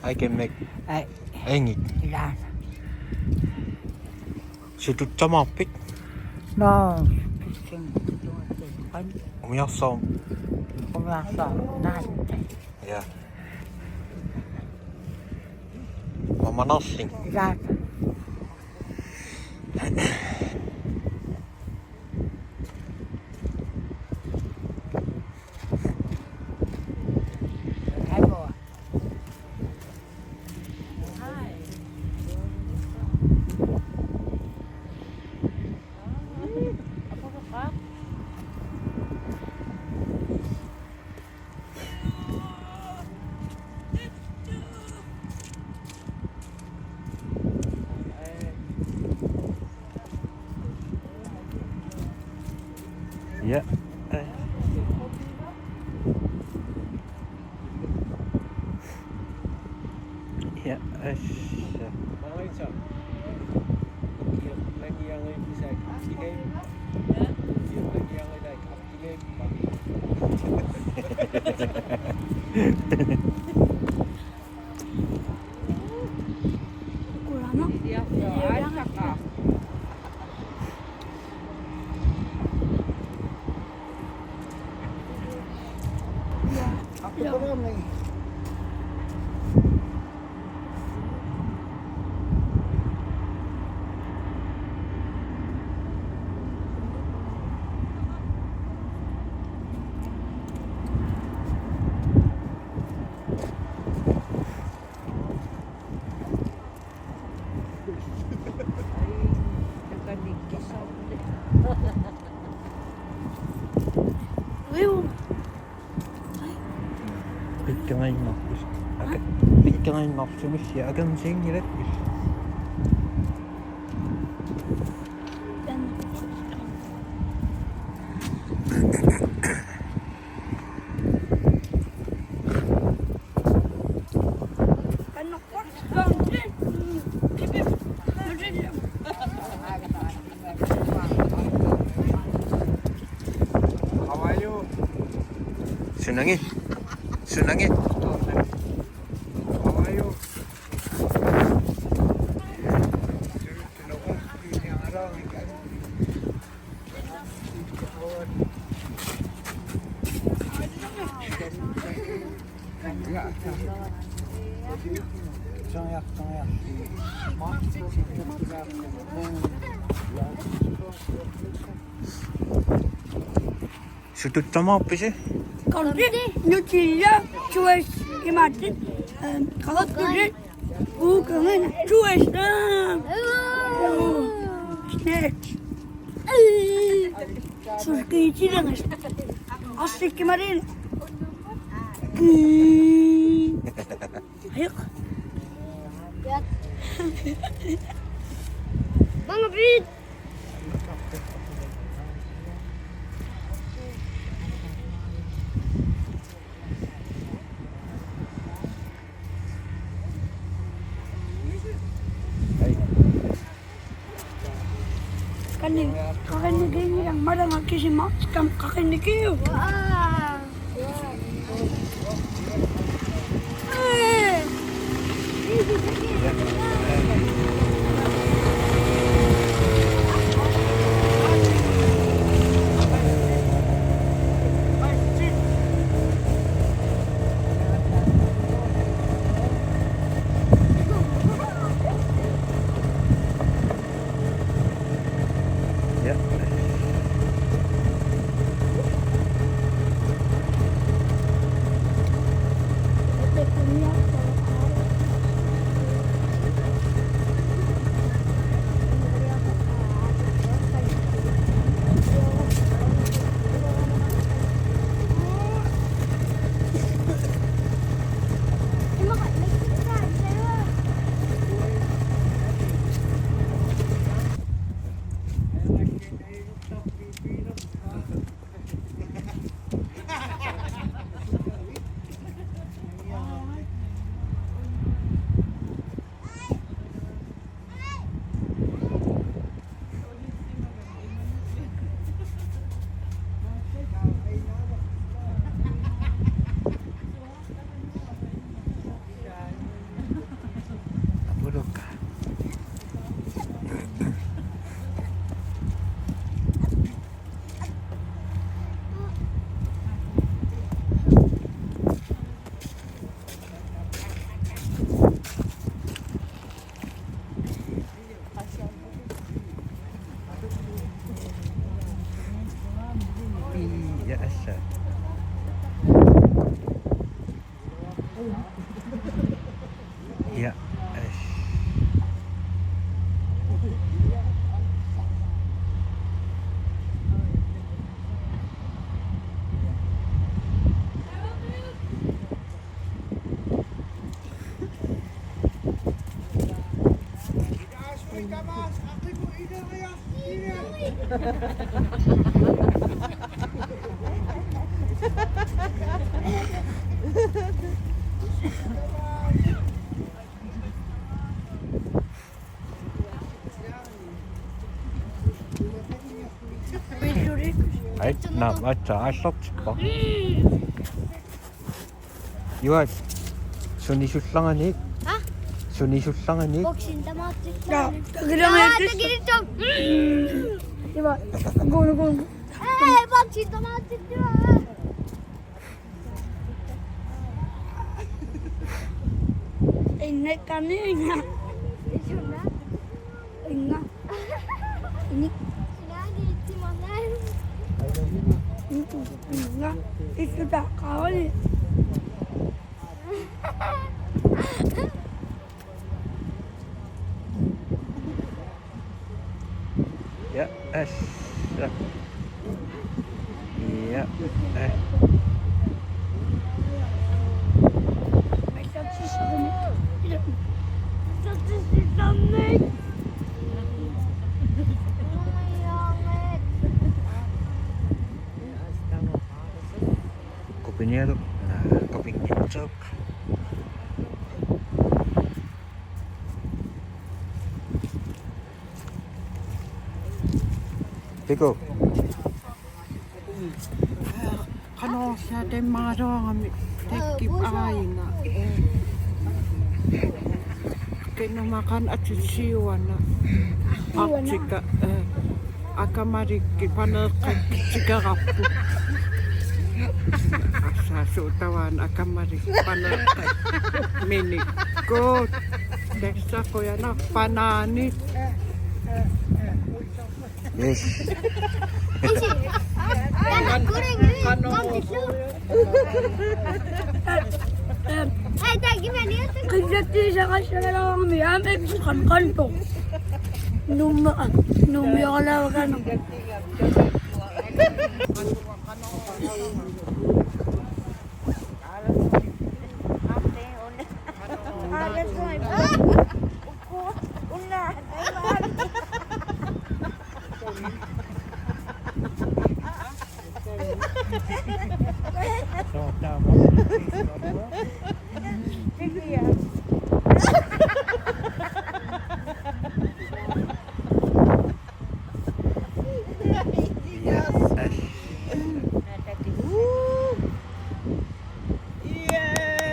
I can make anything. Yeah. She do some of it. No, fishing. We have some. Yeah. Mama nothing. Yeah. Yeah. Ya, Asya. Mga isa. Lagi yang bisa kaptigay. Lagi yang ay kaptigay pa. Kurang no? Dia ada kak. Ako pa naman eh. Pikka ngayon nakpis. Pikka ngayon nakpis ya. Agan sing iretpis. How are you? Sunangin. Sunangin. How are you? 정약. Sütü tamam pişi. Kaldı, Nutella, çuvaş, imatin, kalatları, bu kanın çuvaştan. Snack. Surga içine kaçtı. Aslı kimarin. Hayır. Bana bir kakinig ang marang kasi kakinig kayo. Ya. Tulog ka. Ya Asya. Ya Asya. 나 맞자 알썩지까 이와 순이 술상하니 아? 순이 술상하니 Boksinta mo. Ya, tagilan mo yan, Chris. Tagilid siya. Diba? Go. Eh, boksinta mo. Ingat ka na yun, ha? Ingat. Ingat. Sinagi, si Manay. Ingat. Ito da, kawal eh. ya es iya May saksis kami. Saksis si Samay. kopinya tuh nah kopi ngicok Piko Kano siya de marang tekip aina. Kena makan acuciwan na. Akcika akamari kipana kika rapu. Asa sutawan akamari pana mini ko. Deksa ko yan na panani. yes Yan, goreng ini. Kom dito. Eh, tagi mo niya. Kagdati siya kasi na lang ang miyamig sa kanto. Numiya ka lang ka nang.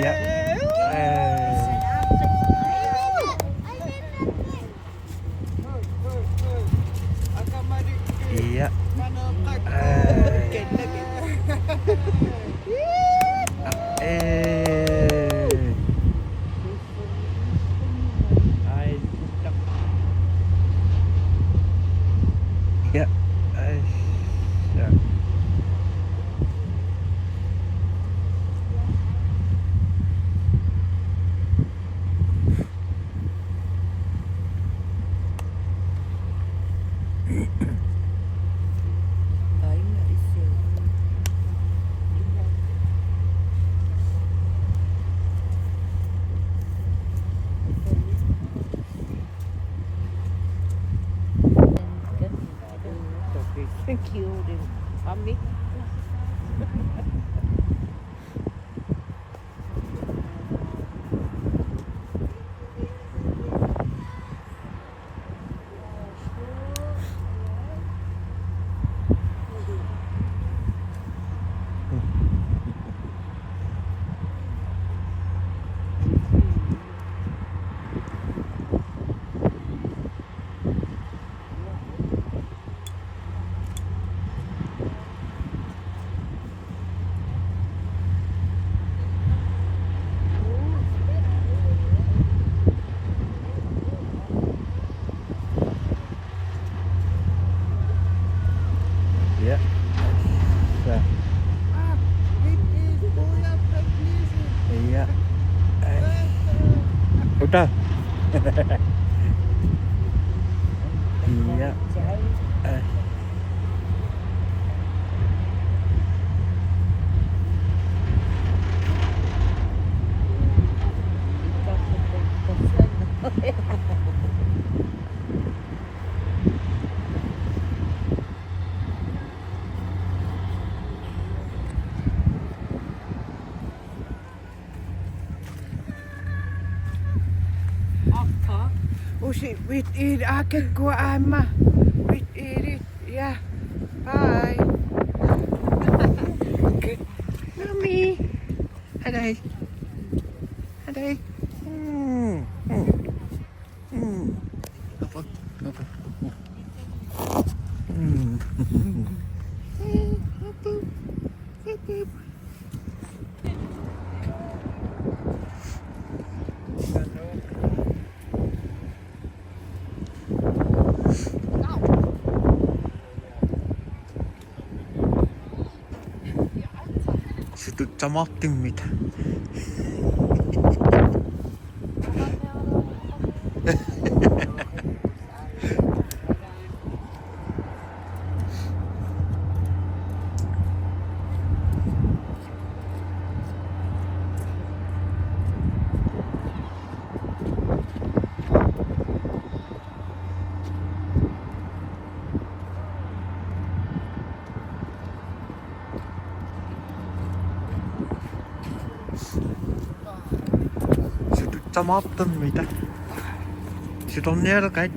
iya iya iya Thank you, Mami. iya Nah, iya udah iya Usi wit ir akek ko ama. Wit irit. Yeah. Bye. Aday. Aday. Apa? Apa? Sudut camahtımıydı. Sudut camahtımıydı. Sudut nerede kay?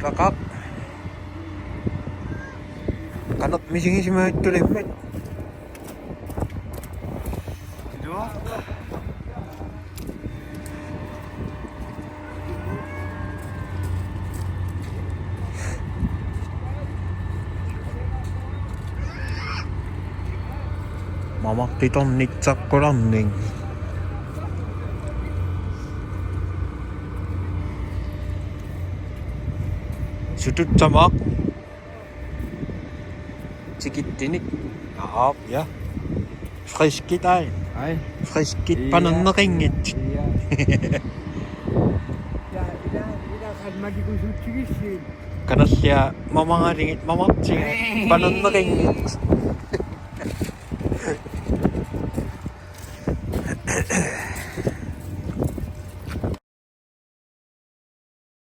Kakak. Kanot misingin si mga ito rin. Mamakti tom nitsak ko running. Sudut camak. Sikit tinik. Ahap ya. Friskit ay. Ay. Friskit Iya. pananakingit. Iya. Ida kan magi ko suci gisin. Kanas siya mamangaringit mamaktsing pananakingit.